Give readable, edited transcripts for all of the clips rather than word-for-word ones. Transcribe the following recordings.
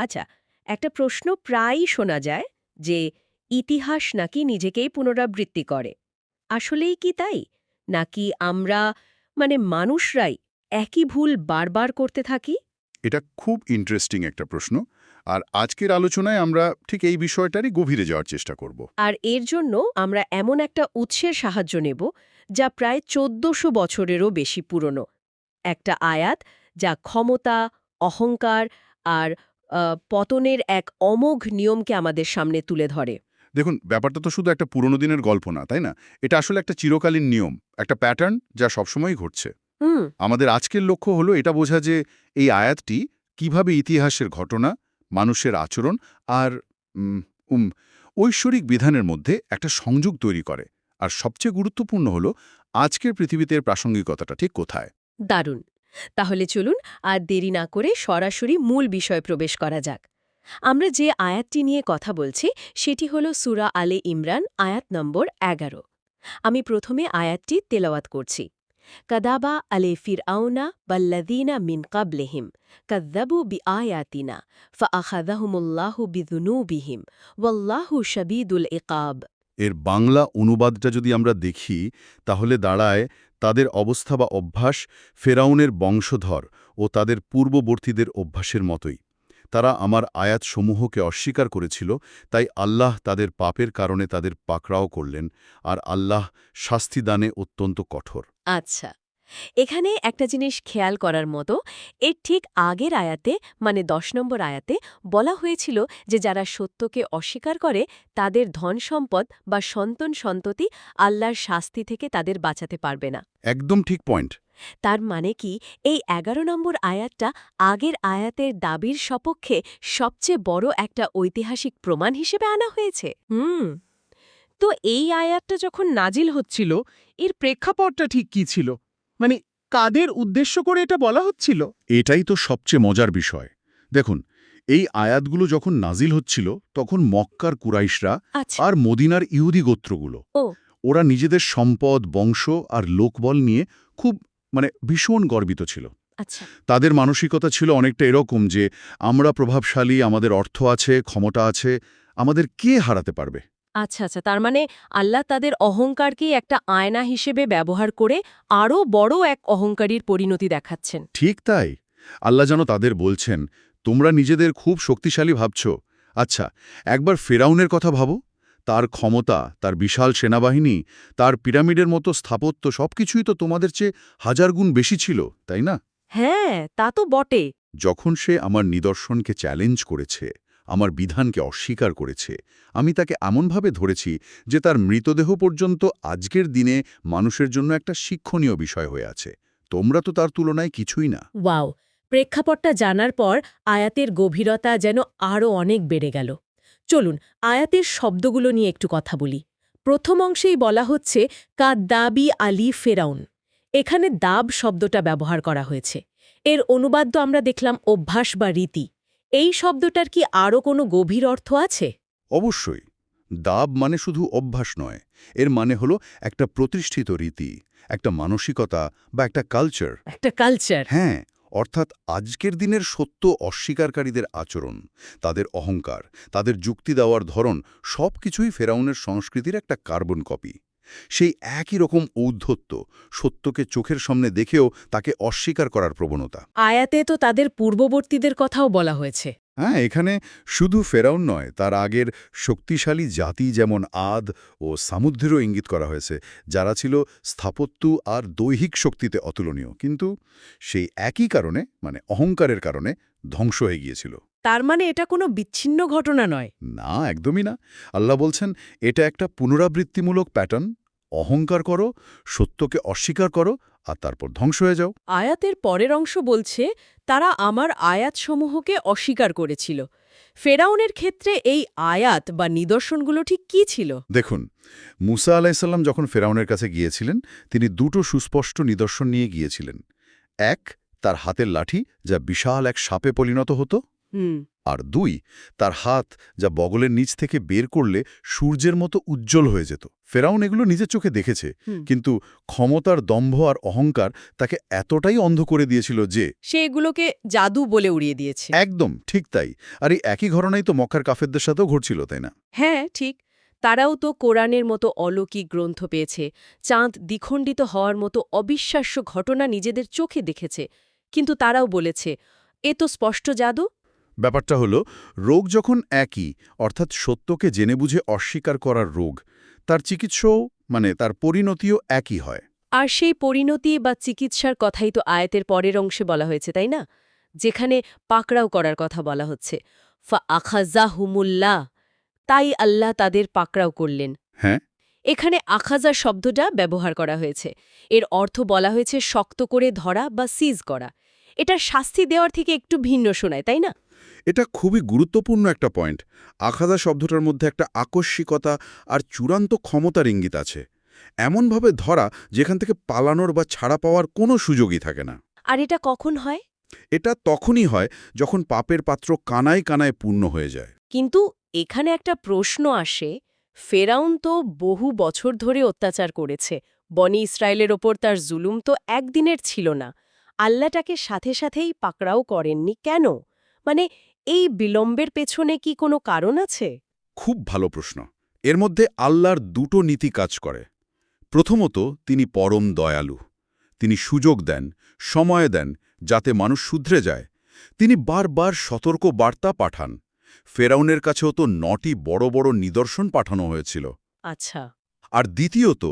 আচ্ছা, একটা প্রশ্ন প্রায়ই শোনা যায় যে ইতিহাস নাকি নিজেকেই পুনরাবৃত্তি করে। আসলেই কি তাই? নাকি আমরা মানুষরাই একই ভুল বারবার করতে থাকি? এটা খুব ইন্টারেস্টিং একটা প্রশ্ন। আর আজকের আলোচনায় আমরা ঠিক এই বিষয়টারই গভীরে যাওয়ার চেষ্টা করব। আর এর জন্য আমরা এমন একটা উৎসের সাহায্য নেব যা প্রায় ১৪০০ বছরেরও বেশি পুরনো। একটা আয়াত যা ক্ষমতা, অহংকার আর পতনের এক অমোঘ নিয়মকে আমাদের সামনে তুলে ধরে। দেখুন, ব্যাপারটা তো শুধু একটা পুরনো দিনের গল্প না, তাই না? এটা আসলে একটা চিরকালীন নিয়ম, একটা প্যাটার্ন যা সবসময়ই ঘটছে। হুম। আমাদের আজকের লক্ষ্য হলো এটা বোঝা যে এই আয়াতটি কিভাবে ইতিহাসের ঘটনা, মানুষের আচরণ আর উম, উম, ঐশ্বরিক বিধানের মধ্যে একটা সংযোগ তৈরি করে। আর সবচেয়ে গুরুত্বপূর্ণ হলো আজকের পৃথিবীতে এর প্রাসঙ্গিকতাটা ঠিক কোথায়। দারুণ। তাহলে চলুন আর দেরি না করে সরাসরি মূল বিষয়ে প্রবেশ করা যাক। আমরা যে আয়াতটি নিয়ে কথা বলছি সেটি হল সূরা আলে ইমরান, আয়াত নম্বর ১১। আমি প্রথমে আয়াতটি তেলাওয়াত করছি। কাদাবা আলে ফিরআউনা বাল্লাযীনা মিন ক্বাবলিহিম কাযযাবু বিআয়াতিনা ফাআখাযাহুমুল্লাহু বিযুনুবিহিম ওয়াল্লাহু শাদীদুল ইকাব। এর বাংলা অনুবাদটা যদি আমরা দেখি তাহলে দাঁড়ায় তাদের অবস্থা বা অভ্যাস ফেরাউনের বংশধর ও তাদের পূর্ববর্তীদের অভ্যাসের মতোই। তারা আমার আয়াতসমূহকে অস্বীকার করেছিল, তাই আল্লাহ তাদের পাপের কারণে তাদের পাকড়াও করলেন, আর আল্লাহ শাস্তিদানে অত্যন্ত কঠোর। আচ্ছা, এখানে একটা জিনিস খেয়াল করার মতো, এর ঠিক আগের আয়াতে ১০ নম্বর আয়াতে বলা হয়েছিল যে যারা সত্যকে অস্বীকার করে তাদের ধন সম্পদ বা সন্তান সন্ততি আল্লাহর শাস্তি থেকে তাদের বাঁচাতে পারবে না। একদম ঠিক পয়েন্ট। তার মানে কি এই ১১ নম্বর আয়াতটা আগের আয়াতের দাবির সপক্ষে সবচেয়ে বড় একটা ঐতিহাসিক প্রমাণ হিসেবে আনা হয়েছে? তো এই আয়াতটা যখন নাজিল হচ্ছিল, এর প্রেক্ষাপটটা ঠিক কি ছিল? মানে কাদের উদ্দেশ্য করে এটা বলা হচ্ছিল? এটাই তো সবচেয়ে মজার বিষয়। দেখুন, এই আয়াতগুলো যখন নাজিল হচ্ছিল তখন মক্কার কুরাইশরা আচ্ছা। আর মদিনার ইহুদি গোত্রগুলো ও। ওরা নিজেদের সম্পদ, বংশ আর লোকবল নিয়ে খুব ভীষণ গর্বিত ছিল। আচ্ছা। তাদের মানসিকতা ছিল অনেকটা এরকম যে আমরা প্রভাবশালী, আমাদের অর্থ আছে, ক্ষমতা আছে, আমাদের কে হারাতে পারবে। আচ্ছা, আচ্ছা, তার মানে আল্লাহ তাদের অহংকারকেই একটা আয়না হিসেবে ব্যবহার করে আরও বড় এক অহংকারীর পরিণতি দেখাচ্ছেন। ঠিক তাই। আল্লাহ যেন তাদের বলছেন, তোমরা নিজেদের খুব শক্তিশালী ভাবছ। আচ্ছা, একবার ফেরাউনের কথা ভাবো। তার ক্ষমতা, তার বিশাল সেনাবাহিনী, তার পিরামিডের মতো স্থাপত্য সবকিছুই তো তোমাদের চেয়ে হাজার গুণ বেশি ছিল, তাই না? হ্যাঁ, তা তো বটে। যখন সে আমার নিদর্শনকে চ্যালেঞ্জ করেছে, আমার বিধানকে অস্বীকার করেছে, আমি তাকে এমনভাবে ধরেছি যে তার মৃতদেহ পর্যন্ত আজকের দিনে মানুষের জন্য একটা শিক্ষণীয় বিষয় হয়ে আছে। তোমরা তো তার তুলনায় কিছুই না। ওয়াও! প্রেক্ষাপটটা জানার পর আয়াতের গভীরতা যেন আরও অনেক বেড়ে গেল। চলুন আয়াতের শব্দগুলো নিয়ে একটু কথা বলি। প্রথম অংশেই বলা হচ্ছে কাদ্দাবি আলী ফেরাউন। এখানে দাব শব্দটা ব্যবহার করা হয়েছে। এর অনুবাদ তো আমরা দেখলাম অভ্যাস বা রীতি। এই শব্দটার কি আরও কোনো গভীর অর্থ আছে? অবশ্যই। দাব মানে শুধু অভ্যাস নয়, এর মানে হলো একটা প্রতিষ্ঠিত রীতি, একটা মানসিকতা বা একটা কালচার। একটা কালচার। হ্যাঁ, অর্থাৎ আজকের দিনের সত্য অস্বীকারকারীদের আচরণ, তাদের অহংকার, তাদের যুক্তি দেওয়ার ধরন সবকিছুই ফেরাউনের সংস্কৃতির একটা কার্বন কপি। সেই একই রকম ঔদ্ধত্য, সত্যকে চোখের সামনে দেখেও তাকে অস্বীকার করার প্রবণতা। আয়াতে তো তাদের পূর্ববর্তীদের কথাও বলা হয়েছে। হ্যাঁ, এখানে শুধু ফেরাউন নয়, তার আগের শক্তিশালী জাতি যেমন আদ ও সামুদ্রেরও ইঙ্গিত করা হয়েছে, যারা ছিল স্থাপত্য আর দৈহিক শক্তিতে অতুলনীয়, কিন্তু সেই একই কারণে অহংকারের কারণে ধ্বংস হয়ে গিয়েছিল। তার মানে এটা কোনো বিচ্ছিন্ন ঘটনা নয়। না, একদমই না। আল্লাহ বলছেন এটা একটা পুনরাবৃত্তিমূলক প্যাটার্ন। অহংকার করো, সত্যকে অস্বীকার করো, আর তারপর ধ্বংস হয়ে যাও। আয়াতের পরের অংশ বলছে তারা আমার আয়াতসমূহকে অস্বীকার করেছিল। ফেরাউনের ক্ষেত্রে এই আয়াত বা নিদর্শনগুলো ঠিক কী ছিল? দেখুন, মুসা আলাইসাল্লাম যখন ফেরাউনের কাছে গিয়েছিলেন, তিনি দুটো সুস্পষ্ট নিদর্শন নিয়ে গিয়েছিলেন। এক, তার হাতের লাঠি যা বিশাল এক সাপে পরিণত হতো। হুম। আর 2, তার হাত যা বগলের নিচ থেকে বের করলে সূর্যের মতো উজ্জ্বল হয়ে যেত। ফেরাউন এগুলো নিজের চোখে দেখেছে, কিন্তু ক্ষমতার দম্ভ আর অহংকার তাকে এতটাই অন্ধ করে দিয়েছিল যে সে এগুলোকে জাদু বলে উড়িয়ে দিয়েছে। একদম ঠিক তাই। আর এই একই ঘটনাই তো মক্কার কাফেরদের সাথেও ঘটছিল, তাই না? হ্যাঁ, ঠিক। তারাও তো কোরআনের মতো অলৌকিক গ্রন্থ পেয়েছে, চাঁদ দ্বিখণ্ডিত হওয়ার মতো অবিশ্বাস্য ঘটনা নিজেদের চোখে দেখেছে, কিন্তু তারাও বলেছে এ তো স্পষ্ট জাদু। ব্যাপারটা হলো, রোগ যখন একই, অর্থাৎ সত্যকে জেনে বুঝে অস্বীকার করার রোগ, তার চিকিৎসাও তার পরিণতিও একই হয়। আর সেই পরিণতি বা চিকিৎসার কথাই তো আয়াতের পরের অংশে বলা হয়েছে, তাই না? যেখানে পাকড়াও করার কথা বলা হচ্ছে, ফা আখাযাহুমুল্লাহ, তাই আল্লাহ তাদের পাকড়াও করলেন। হ্যাঁ, এখানে আখাজা শব্দটা ব্যবহার করা হয়েছে। এর অর্থ বলা হয়েছে শক্ত করে ধরা বা সিজ করা। এটা শাস্তি দেওয়ার থেকে একটু ভিন্ন শোনায়, তাই না? এটা খুবই গুরুত্বপূর্ণ একটা পয়েন্ট। আখাযা শব্দটার মধ্যে একটা আকস্মিকতা আর চূড়ান্ত ক্ষমতার ইঙ্গিত আছে। এমনভাবে ধরা যেখান থেকে পালানোর বা ছাড়া পাওয়ার কোনো সুযোগই থাকে না। আর এটা কখন হয়? এটা তখনই হয় যখন পাপের পাত্র কানায় কানায় পূর্ণ হয়ে যায়। কিন্তু এখানে একটা প্রশ্ন আসে, ফেরাউন তো বহু বছর ধরে অত্যাচার করেছে, বনি ইসরায়েলের ওপর তার জুলুম তো একদিনের ছিল না। আল্লাহটাকে সাথে সাথেই পাকড়াও করেননি কেন? মানে এই বিলম্বের পেছনে কি কোনো কারণ আছে? খুব ভালো প্রশ্ন। এর মধ্যে আল্লাহর দুটো নীতি কাজ করে। প্রথমত, তিনি পরম দয়ালু। তিনি সুযোগ দেন, সময় দেন, যাতে মানুষ শুধরে যায়। তিনি বারবার সতর্ক বার্তা পাঠান। ফেরাউনের কাছেও তো 9টি বড় বড় নিদর্শন পাঠানো হয়েছিল। আচ্ছা। আর দ্বিতীয়ত,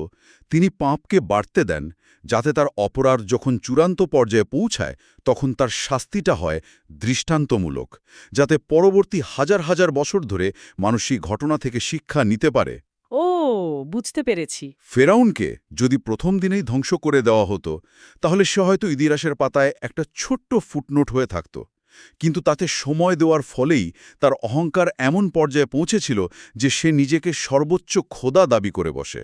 তিনি পাপকে বাড়তে দেন, যাতে তার অপরাধ যখন চূড়ান্ত পর্যায়ে পৌঁছায় তখন তার শাস্তিটা হয় দৃষ্টান্তমূলক, যাতে পরবর্তী হাজার হাজার বছর ধরে মানুষ এই ঘটনা থেকে শিক্ষা নিতে পারে। ও, বুঝতে পেরেছি। ফেরাউনকে যদি প্রথম দিনেই ধ্বংস করে দেওয়া হতো, তাহলে সে হয়তো ইতিহাসের পাতায় একটা ছোট্ট ফুটনোট হয়ে থাকত। কিন্তু তাতে সময় দেওয়ার ফলেই তার অহংকার এমন পর্যায়ে পৌঁছেছিল যে সে নিজেকে সর্বোচ্চ খোদা দাবি করে বসে।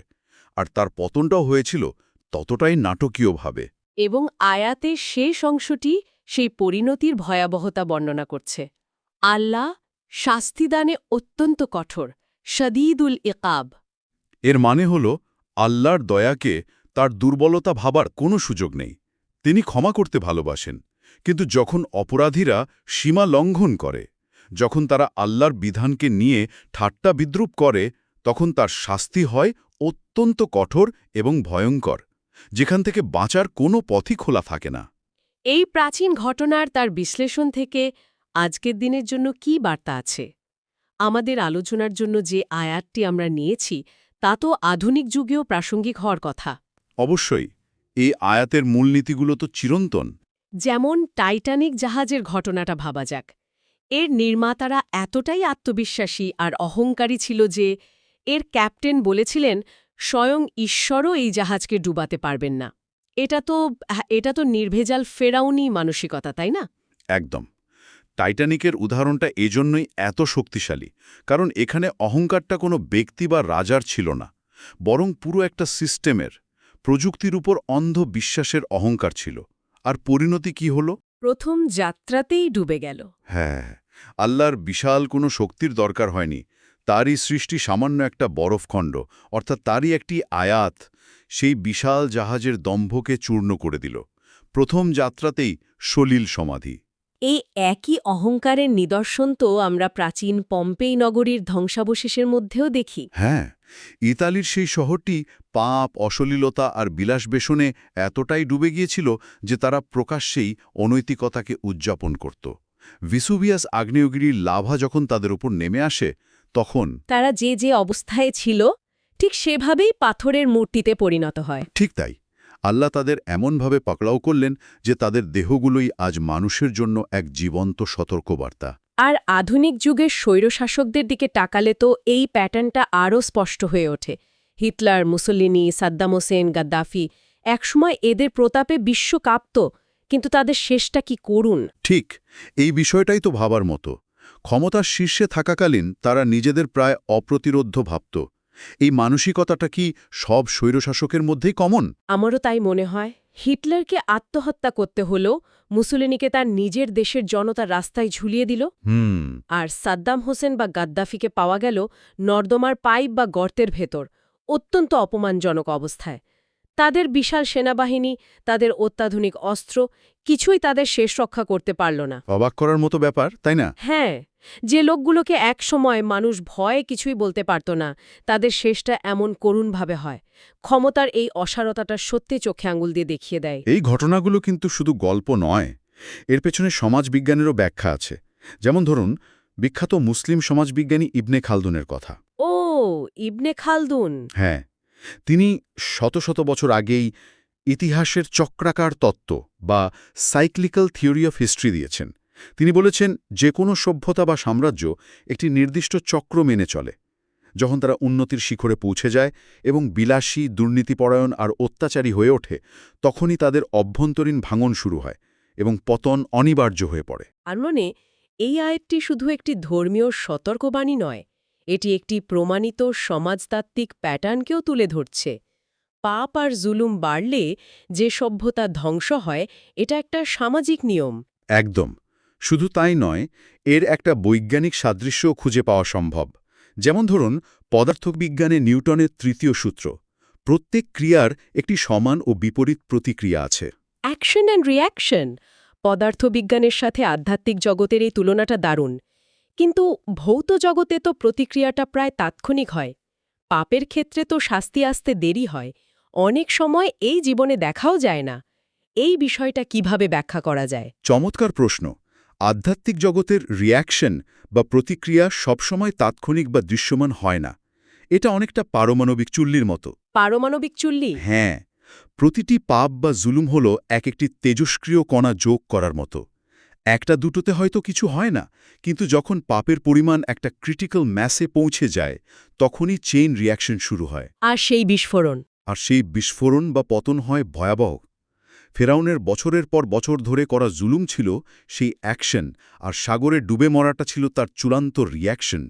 আর তার পতনটাও হয়েছিল ততটাই নাটকীয়ভাবে। এবং আয়াতের শেষ অংশটি সেই পরিণতির ভয়াবহতা বর্ণনা করছে। আল্লাহ শাস্তিদানে অত্যন্ত কঠোর, শদীদুল ইকাব। এর মানে হল, আল্লাহর দয়াকে তার দুর্বলতা ভাবার কোনো সুযোগ নেই। তিনি ক্ষমা করতে ভালোবাসেন, কিন্তু যখন অপরাধীরা সীমা লঙ্ঘন করে, যখন তারা আল্লাহর বিধানকে নিয়ে ঠাট্টা বিদ্রুপ করে, তখন তার শাস্তি হয় অত্যন্ত কঠোর এবং ভয়ঙ্কর, যেখান থেকে বাঁচার কোনো পথই খোলা থাকে না। এই প্রাচীন ঘটনার তার বিশ্লেষণ থেকে আজকের দিনের জন্য কি বার্তা আছে? আমাদের আলোচনার জন্য যে আয়াতটি আমরা নিয়েছি তা তো আধুনিক যুগেও প্রাসঙ্গিক হওয়ার কথা। অবশ্যই, এই আয়াতের মূলনীতিগুলো তো চিরন্তন। যেমন টাইটানিক জাহাজের ঘটনাটা ভাবা যাক। এর নির্মাতারা এতটাই আত্মবিশ্বাসী আর অহংকারী ছিল যে এর ক্যাপ্টেন বলেছিলেন স্বয়ং ঈশ্বরও এই জাহাজকে ডুবাতে পারবেন না। এটা তো নির্ভেজাল ফেরাউনি মানসিকতা, তাই না? একদম। টাইটানিকের উদাহরণটা এজন্যই এত শক্তিশালী, কারণ এখানে অহংকারটা কোনো ব্যক্তি বা রাজার ছিল না, বরং পুরো একটা সিস্টেমের, প্রযুক্তির উপর অন্ধ বিশ্বাসের অহংকার ছিল। আর পরিণতি কি হলো? প্রথম যাত্রাতেই ডুবে গেল। হ্যাঁ, আল্লাহর বিশাল কোনো শক্তির দরকার হয়নি। তারই সৃষ্টি সামান্য একটা বরফখণ্ড, অর্থাৎ তারই একটি আয়াত, সেই বিশাল জাহাজের দম্ভকে চূর্ণ করে দিল। প্রথম যাত্রাতেই সলিল সমাধি। এই একই অহংকারের নিদর্শন তো আমরা প্রাচীন পম্পেই নগরীর ধ্বংসাবশেষের মধ্যেও দেখি। হ্যাঁ, ইতালির সেই শহরটি পাপ, অশ্লীলতা আর বিলাসবেশনে এতটাই ডুবে গিয়েছিল যে তারা প্রকাশ্যেই অনৈতিকতাকে উদযাপন করত। ভিসুভিয়াস আগ্নেয়গিরির লাভা যখন তাদের উপর নেমে আসে, তখন তারা যে যে অবস্থায় ছিল ঠিক সেভাবেই পাথরের মূর্তিতে পরিণত হয়। ঠিক তাই, আল্লাহ তাদের এমনভাবে পাকড়াও করলেন যে তাদের দেহগুলোই আজ মানুষের জন্য এক জীবন্ত সতর্কবার্তা। আর আধুনিক যুগের স্বৈরশাসকদের দিকে তাকালে তো এই প্যাটার্নটা আরও স্পষ্ট হয়ে ওঠে। Hitler, Mussolini, Saddam Hossain, Gaddafi, একসময় এদের প্রতাপে বিশ্ব কাঁপত, কিন্তু তাদের শেষটা কি করুণ। ঠিক, এই বিষয়টাই তো ভাবার মতো। ক্ষমতার শীর্ষে থাকাকালীন তারা নিজেদের প্রায় অপ্রতিরোধ্য ভাবত, এই মানসিকতাটা কি সব স্বৈরশাসকের মধ্যেই কমন? আমারও তাই মনে হয়। হিটলারকে আত্মহত্যা করতে হলো, মুসোলিনিকে তার নিজের দেশের জনতা রাস্তায় ঝুলিয়ে দিল, আর সাদ্দাম হোসেন বা গাদ্দাফিকে পাওয়া গেল নর্দমার পাইপ বা গর্তের ভেতর, অত্যন্ত অপমানজনক অবস্থায়। তাদের বিশাল সেনাবাহিনী, তাদের অত্যাধুনিক অস্ত্র, কিছুই তাদের শেষ রক্ষা করতে পারল না। অবাক করার মতো ব্যাপার, তাই না? হ্যাঁ, যে লোকগুলোকে একসময় মানুষ ভয়ে কিছুই বলতে পারত না, তাদের শেষটা এমন করুণভাবে হয়। ক্ষমতার এই অসারতাটা সত্যি চোখে আঙুল দিয়ে দেখিয়ে দেয়। এই ঘটনাগুলো কিন্তু শুধু গল্প নয়, এর পেছনে সমাজবিজ্ঞানেরও ব্যাখ্যা আছে। যেমন ধরুন, বিখ্যাত মুসলিম সমাজবিজ্ঞানী ইবনে খালদুনের কথা। ও, ইবনে খালদুন। হ্যাঁ, তিনি শত শত বছর আগেই ইতিহাসের চক্রাকার তত্ত্ব বা সাইক্লিক্যাল থিওরি অফ হিস্ট্রি দিয়েছেন। তিনি বলেছেন, যে কোনো সভ্যতা বা সাম্রাজ্য একটি নির্দিষ্ট চক্র মেনে চলে। যখন তারা উন্নতির শিখরে পৌঁছে যায় এবং বিলাসী, দুর্নীতিপরায়ণ আর অত্যাচারী হয়ে ওঠে, তখনই তাদের অভ্যন্তরীণ ভাঙন শুরু হয় এবং পতন অনিবার্য হয়ে পড়ে। আর এই আয়াতটি শুধু একটি ধর্মীয় সতর্কবাণী নয়, এটি একটি প্রমাণিত সমাজতাত্ত্বিক প্যাটার্নকেও তুলে ধরছে। পাপ আর জুলুম বাড়লে যে সভ্যতা ধ্বংস হয়, এটা একটা সামাজিক নিয়ম। একদম। শুধু তাই নয়, এর একটা বৈজ্ঞানিক সাদৃশ্যও খুঁজে পাওয়া সম্ভব। যেমন ধরুন, পদার্থবিজ্ঞানে নিউটনের তৃতীয় সূত্র। প্রত্যেক ক্রিয়ার একটি সমান ও বিপরীত প্রতিক্রিয়া আছে। Action and reaction. পদার্থবিজ্ঞানের সাথে আধ্যাত্মিক জগতের এই তুলনাটা দারুণ। কিন্তু ভৌত জগতে তো প্রতিক্রিয়াটা প্রায় তাৎক্ষণিক হয়। পাপের ক্ষেত্রে তো শাস্তি আসতে দেরি হয়, অনেক সময় এই জীবনে দেখাও যায় না। এই বিষয়টা কিভাবে ব্যাখ্যা করা যায়? চমৎকার প্রশ্ন। আধ্যাত্মিক জগতের রিঅ্যাকশন বা প্রতিক্রিয়া সবসময় তাৎক্ষণিক বা দৃশ্যমান হয় না। এটা অনেকটা পারমাণবিক চুল্লির মতো। পারমাণবিক চুল্লি? হ্যাঁ, প্রতিটি পাপ বা জুলুম হল একটি তেজস্ক্রিয় কণা যোগ করার মতো। একটা দুটোতে হয়তো কিছু হয় না, কিন্তু যখন পাপের পরিমাণ একটা ক্রিটিক্যাল ম্যাসে পৌঁছে যায়, তখনই চেইন রিঅ্যাকশন শুরু হয়। আর সেই বিস্ফোরণ? আর সেই বিস্ফোরণ বা পতন হয় ভয়াবহ। ফেরাউনের বছরের পর বছর ধরে করা জুলুম ছিল সেই অ্যাকশন, আর সাগরে ডুবে মরাটা ছিল তার চূড়ান্ত রিঅ্যাকশন।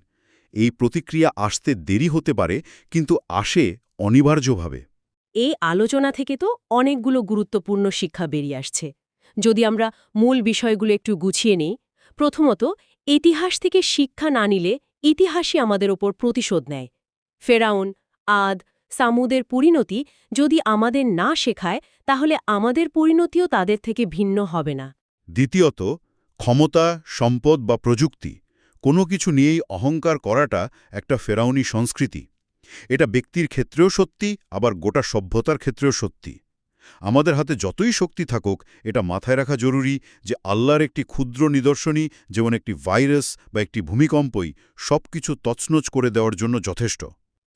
এই প্রতিক্রিয়া আসতে দেরি হতে পারে, কিন্তু আসে অনিবার্যভাবে। এই আলোচনা থেকে তো অনেকগুলো গুরুত্বপূর্ণ শিক্ষা বেরিয়ে আসছে। যদি আমরা মূল বিষয়গুলো একটু গুছিয়ে নিই। প্রথমত, ইতিহাস থেকে শিক্ষা না নিলে ইতিহাসই আমাদের ওপর প্রতিশোধ নেয়। ফেরাউন, আদ, সামুদের পরিণতি যদি আমাদের না শেখায়, তাহলে আমাদের পরিণতিও তাদের থেকে ভিন্ন হবে না। দ্বিতীয়ত, ক্ষমতা, সম্পদ বা প্রযুক্তি কোনো কিছু নিয়েই অহংকার করাটা একটা ফেরাউনি সংস্কৃতি। এটা ব্যক্তির ক্ষেত্রেও সত্যি, আবার গোটা সভ্যতার ক্ষেত্রেও সত্যি। আমাদের হাতে যতই শক্তি থাকুক, এটা মাথায় রাখা জরুরি যে আল্লাহর একটি ক্ষুদ্র নিদর্শনই, যেমন একটি ভাইরাস বা একটি ভূমিকম্পই, সবকিছু তছনছ করে দেওয়ার জন্য যথেষ্ট।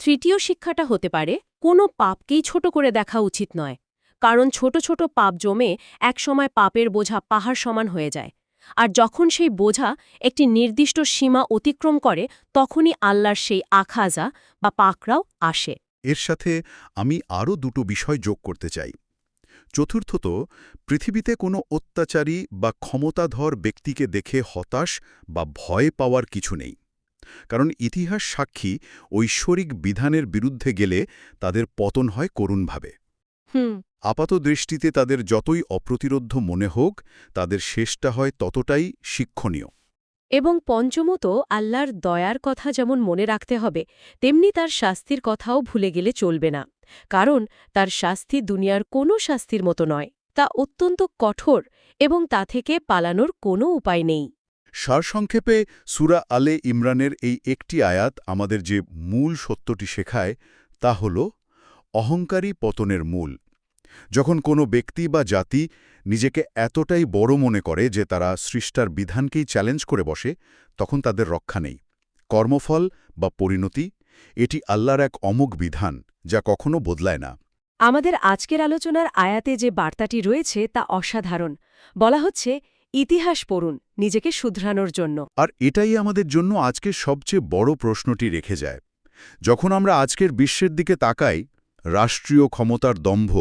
তৃতীয় শিক্ষাটা হতে পারে, কোনো পাপকেই ছোট করে দেখা উচিত নয়। কারণ ছোট ছোট পাপ জমে একসময় পাপের বোঝা পাহাড় সমান হয়ে যায়। আর যখন সেই বোঝা একটি নির্দিষ্ট সীমা অতিক্রম করে, তখনই আল্লাহর সেই আখাজা বা পাকড়াও আসে। এর সাথে আমি আরও দুটো বিষয় যোগ করতে চাই। চতুর্থত, পৃথিবীতে কোনো অত্যাচারী বা ক্ষমতাধর ব্যক্তিকে দেখে হতাশ বা ভয় পাওয়ার কিছু নেই। কারণ ইতিহাস সাক্ষী, ঐশ্বরিক বিধানের বিরুদ্ধে গেলে তাদের পতন হয় করুণভাবে। আপাত দৃষ্টিতে তাদের যতই অপ্রতিরোধ্য মনে হোক, তাদের শেষটা হয় ততটাই শিক্ষণীয়। এবং পঞ্চমত, আল্লাহর দয়ার কথা যেমন মনে রাখতে হবে, তেমনি তার শাস্তির কথাও ভুলে গেলে চলবে না। কারণ তার শাস্তি দুনিয়ার কোনো শাস্তির মতো নয়, তা অত্যন্ত কঠোর এবং তা থেকে পালানোর কোনো উপায় নেই। সারসংক্ষেপে সূরা আলে ইমরানের এই একটি আয়াত আমাদের যে মূল সত্যটি শেখায়, তা হল অহংকারী পতনের মূল। যখন কোনো ব্যক্তি বা জাতি নিজেকে এতটাই বড় মনে করে যে তারা সৃষ্টার বিধানকেই চ্যালেঞ্জ করে বসে, তখন তাদের রক্ষা নেই। কর্মফল বা পরিণতি, এটি আল্লাহর এক অমোঘ বিধান, যা কখনো বদলায় না। আমাদের আজকের আলোচনার আয়াতে যে বার্তাটি রয়েছে তা অসাধারণ। বলা হচ্ছে, ইতিহাস পড়ুন নিজেকে শুধরানোর জন্য। আর এটাই আমাদের জন্য আজকের সবচেয়ে বড় প্রশ্নটি রেখে যায়। যখন আমরা আজকের বিশ্বের দিকে তাকাই, রাষ্ট্রীয় ক্ষমতার দম্ভ,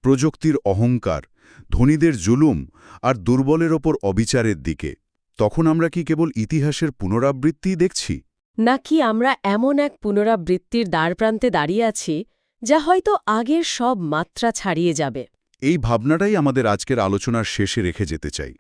প্রযুক্তির অহংকার, ধনীদের জুলুম আর দুর্বলের ওপর অবিচারের দিকে, তখন আমরা কি কেবল ইতিহাসের পুনরাবৃত্তিই দেখছি? নাকি আমরা এমন এক পুনরাবৃত্তির দ্বারপ্রান্তে দাঁড়িয়ে আছি যা হয়তো আগের সব মাত্রা ছাড়িয়ে যাবে? এই ভাবনাটাই আমাদের আজকের আলোচনার শেষে রেখে যেতে চাই।